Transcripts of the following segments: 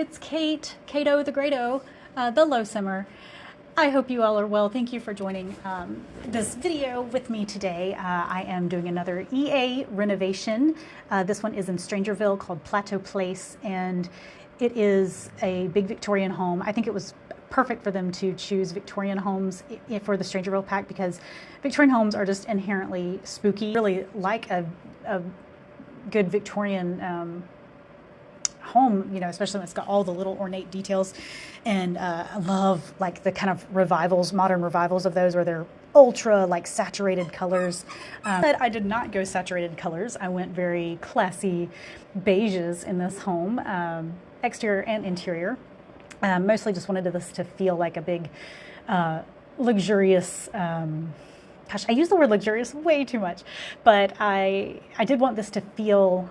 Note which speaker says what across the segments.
Speaker 1: it's Kate, Kato the Greato, TheLowSimmer. I hope you all are well. Thank you for joining this video with me today. I am doing another EA renovation. This one is in Strangerville called Plateau Place, and it is a big Victorian home. I think it was perfect for them to choose Victorian homes for the Strangerville pack because Victorian homes are just inherently spooky. Really like a good Victorian home, you know, especially when it's got all the little ornate details. And I love like the kind of revivals, modern revivals of those where they're ultra like saturated colors. But I did not go saturated colors. I went very classy beiges in this home, exterior and interior. Mostly just wanted this to feel like a big luxurious, gosh, I use the word luxurious way too much, but I did want this to feel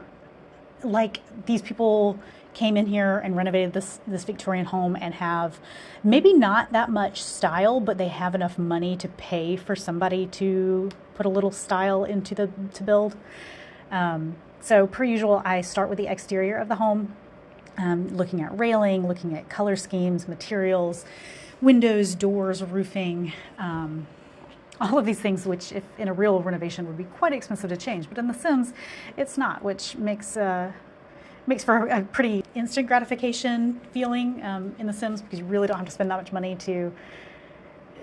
Speaker 1: like these people came in here and renovated this Victorian home and have maybe not that much style, but they have enough money to pay for somebody to put a little style into to build. So per usual, I start with the exterior of the home, looking at railing, looking at color schemes, materials, windows, doors, roofing, all of these things, which if in a real renovation would be quite expensive to change, but in The Sims, it's not, which makes for a pretty instant gratification feeling in The Sims because you really don't have to spend that much money to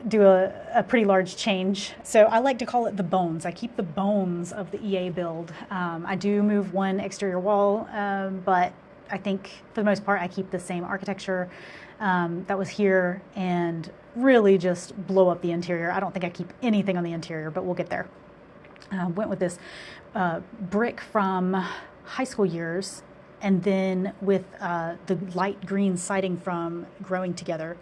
Speaker 1: do a pretty large change. So I like to call it the bones. I keep the bones of the EA build. I do move one exterior wall, but I think for the most part I keep the same architecture that was here and really just blow up the interior. I don't think I keep anything on the interior, but we'll get there. Went with this brick from high school years, and then with the light green siding from Growing Together.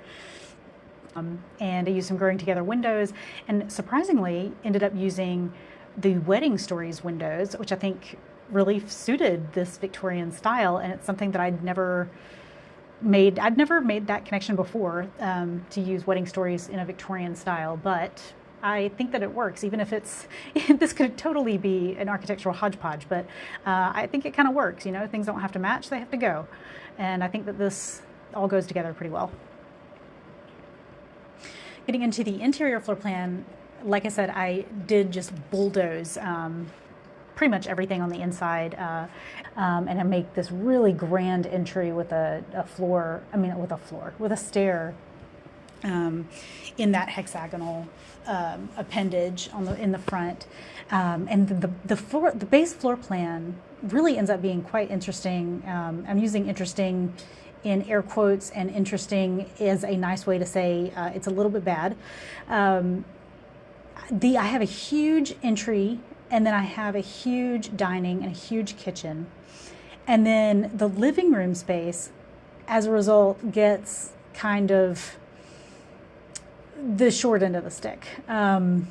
Speaker 1: And I used some Growing Together windows, and surprisingly ended up using the Wedding Stories windows, which I think really suited this Victorian style, and it's something that I'd never made that connection before, to use Wedding Stories in a Victorian style, but I think that it works, even if it's, this could totally be an architectural hodgepodge, but I think it kind of works, you know, things don't have to match, they have to go. And I think that this all goes together pretty well. Getting into the interior floor plan, like I said, I did just bulldoze pretty much everything on the inside, and I make this really grand entry with a stair in that hexagonal appendage in the front, and the base floor plan really ends up being quite interesting. I'm using interesting in air quotes, and interesting is a nice way to say it's a little bit bad. I have a huge entry, and then I have a huge dining and a huge kitchen. And then the living room space, as a result, gets kind of the short end of the stick. I'm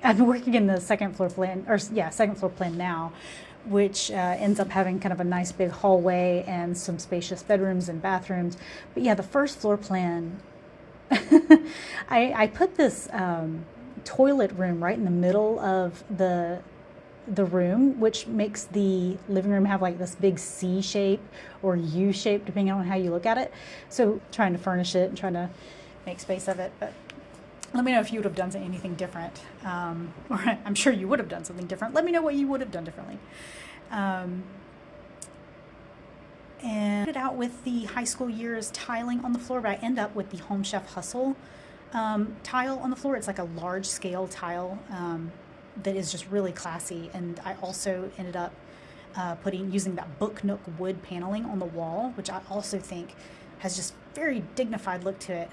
Speaker 1: working in the second floor plan now, which ends up having kind of a nice big hallway and some spacious bedrooms and bathrooms. But yeah, the first floor plan, I put this toilet room right in the middle of the room, which makes the living room have like this big C shape or U shape, depending on how you look at it. So trying to furnish it and trying to make space of it. But let me know if you would have done anything different, or I'm sure you would have done something different. Let me know what you would have done differently. And it out with the high school years tiling on the floor, but I end up with the Home Chef Hustle tile on the floor. It's like a large scale tile that is just really classy. And I also ended up using that book nook wood paneling on the wall, which I also think has just very dignified look to it.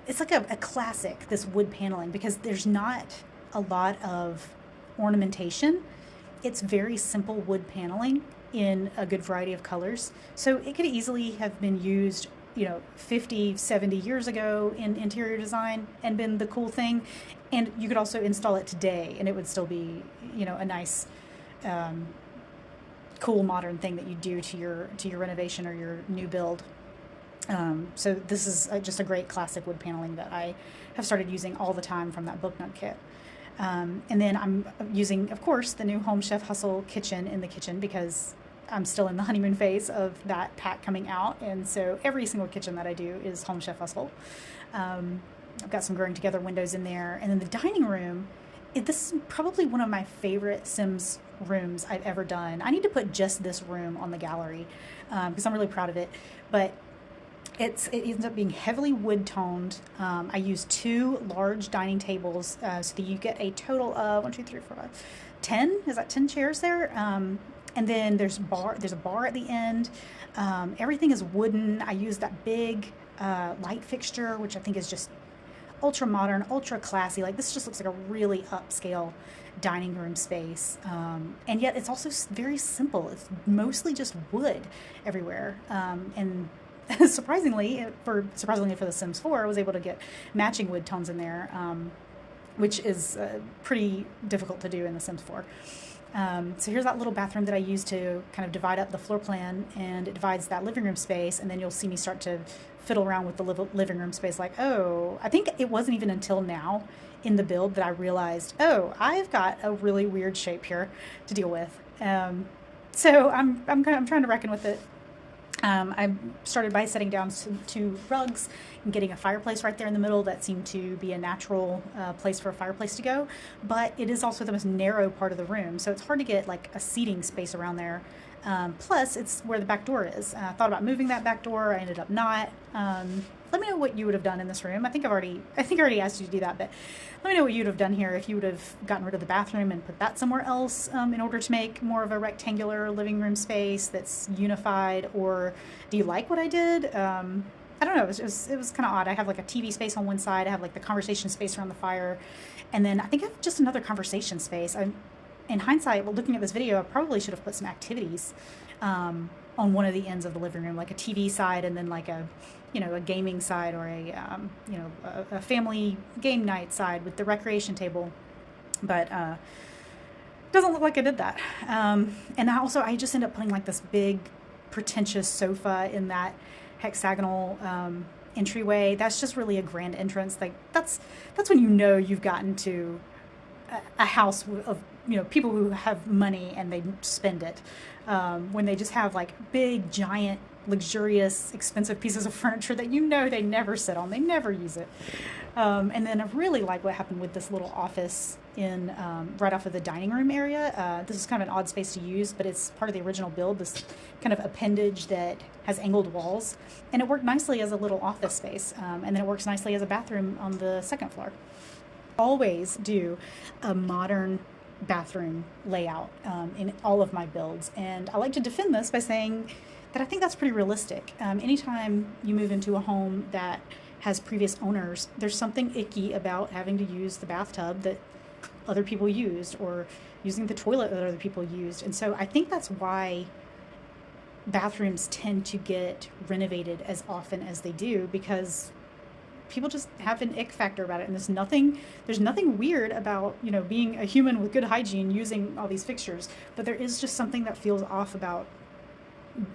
Speaker 1: It's like a classic, this wood paneling, because there's not a lot of ornamentation. It's very simple wood paneling in a good variety of colors. So it could easily have been used, you know, 50, 70 years ago in interior design and been the cool thing. And you could also install it today and it would still be, you know, a nice, cool modern thing that you do to your renovation or your new build. So this is just a great classic wood paneling that I have started using all the time from that book nook kit. And then I'm using, of course, the new Home Chef Hustle kitchen in the kitchen because I'm still in the honeymoon phase of that pack coming out. And so every single kitchen that I do is Home Chef Hustle. I've got some growing together windows in there. And then the dining room, this is probably one of my favorite Sims rooms I've ever done. I need to put just this room on the gallery because I'm really proud of it. But it ends up being heavily wood toned. I use 2 large dining tables so that you get a total of 1, 2, 3, 4, 5, 10. Is that 10 chairs there? And then there's a bar at the end. Everything is wooden. I use that big light fixture, which I think is just ultra modern, ultra classy. Like, this just looks like a really upscale dining room space. And yet it's also very simple. It's mostly just wood everywhere. And surprisingly for The Sims 4, I was able to get matching wood tones in there, which is pretty difficult to do in The Sims 4. So here's that little bathroom that I use to kind of divide up the floor plan, and it divides that living room space, and then you'll see me start to fiddle around with the living room space like, oh, I think it wasn't even until now in the build that I realized, oh, I've got a really weird shape here to deal with. So I'm trying to reckon with it. I started by setting down 2 rugs and getting a fireplace right there in the middle. That seemed to be a natural place for a fireplace to go, but it is also the most narrow part of the room, so it's hard to get like a seating space around there. Plus, it's where the back door is. I thought about moving that back door. I ended up not. Let me know what you would have done in this room. I think I already asked you to do that, but let me know what you'd have done here if you would have gotten rid of the bathroom and put that somewhere else in order to make more of a rectangular living room space that's unified. Or do you like what I did? I don't know. It was kind of odd. I have like a TV space on one side. I have like the conversation space around the fire, and then I think I have just another conversation space. In hindsight, looking at this video, I probably should have put some activities on one of the ends of the living room, like a TV side, and then like a gaming side, or a family game night side with the recreation table. But doesn't look like I did that. And I just ended up putting like this big, pretentious sofa in that hexagonal entryway. That's just really a grand entrance. Like, that's when you've gotten to a house of people who have money and they spend it, when they just have like big, giant, luxurious, expensive pieces of furniture that they never sit on, they never use it. And then I really like what happened with this little office in right off of the dining room area. This is kind of an odd space to use, but it's part of the original build, this kind of appendage that has angled walls, and it worked nicely as a little office space, and then it works nicely as a bathroom on the second floor. Always do a modern bathroom layout in all of my builds, and I like to defend this by saying that I think that's pretty realistic. Anytime you move into a home that has previous owners, there's something icky about having to use the bathtub that other people used, or using the toilet that other people used. And so I think that's why bathrooms tend to get renovated as often as they do, because people just have an ick factor about it. And there's nothing weird about, being a human with good hygiene using all these fixtures, but there is just something that feels off about,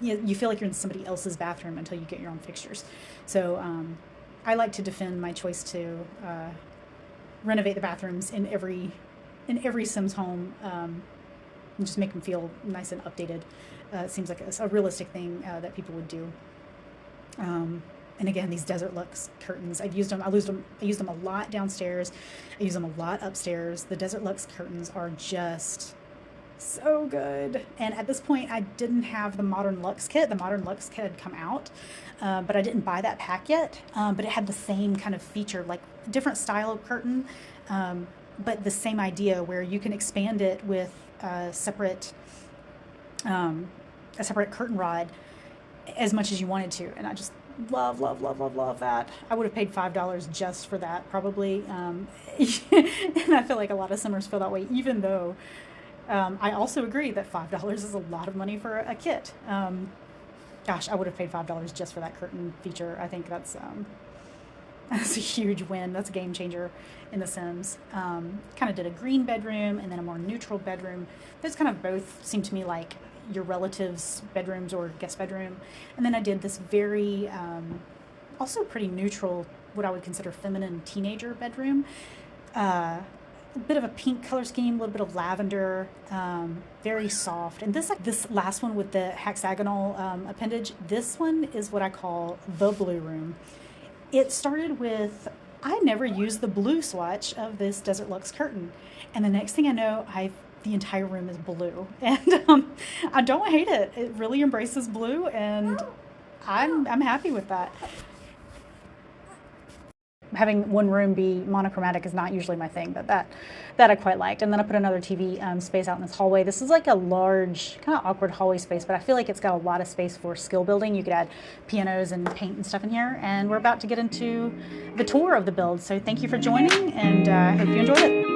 Speaker 1: you feel like you're in somebody else's bathroom until you get your own fixtures. So I like to defend my choice to renovate the bathrooms in every Sims home, and just make them feel nice and updated. It seems like a realistic thing that people would do. And again, these Desert Lux curtains, I use them a lot downstairs. I use them a lot upstairs. The Desert Lux curtains are just so good. And at this point, I didn't have the Modern Lux kit. The Modern Lux kit had come out, but I didn't buy that pack yet. But it had the same kind of feature, like different style of curtain, but the same idea where you can expand it with a separate curtain rod as much as you wanted to. And I just love that. I would have paid $5 just for that, probably. And I feel like a lot of Simmers feel that way, even though I also agree that $5 is a lot of money for a kit. Gosh, I would have paid $5 just for that curtain feature. I think that's a huge win. That's a game changer in The Sims. Kind of did a green bedroom and then a more neutral bedroom. Those kind of both seem to me like your relative's bedrooms or guest bedroom. And then I did this very, also pretty neutral, what I would consider feminine teenager bedroom. a bit of a pink color scheme, a little bit of lavender, very soft. And this last one with the hexagonal appendage, this one is what I call the blue room. It started with, I never used the blue swatch of this Desert Luxe curtain. And the next thing I know, the entire room is blue. And I don't hate it. It really embraces blue, and I'm happy with that. Having one room be monochromatic is not usually my thing, but that I quite liked. And then I put another TV space out in this hallway. This is like a large, kind of awkward hallway space, but I feel like it's got a lot of space for skill building. You could add pianos and paint and stuff in here. And we're about to get into the tour of the build. So thank you for joining, and I hope you enjoyed it.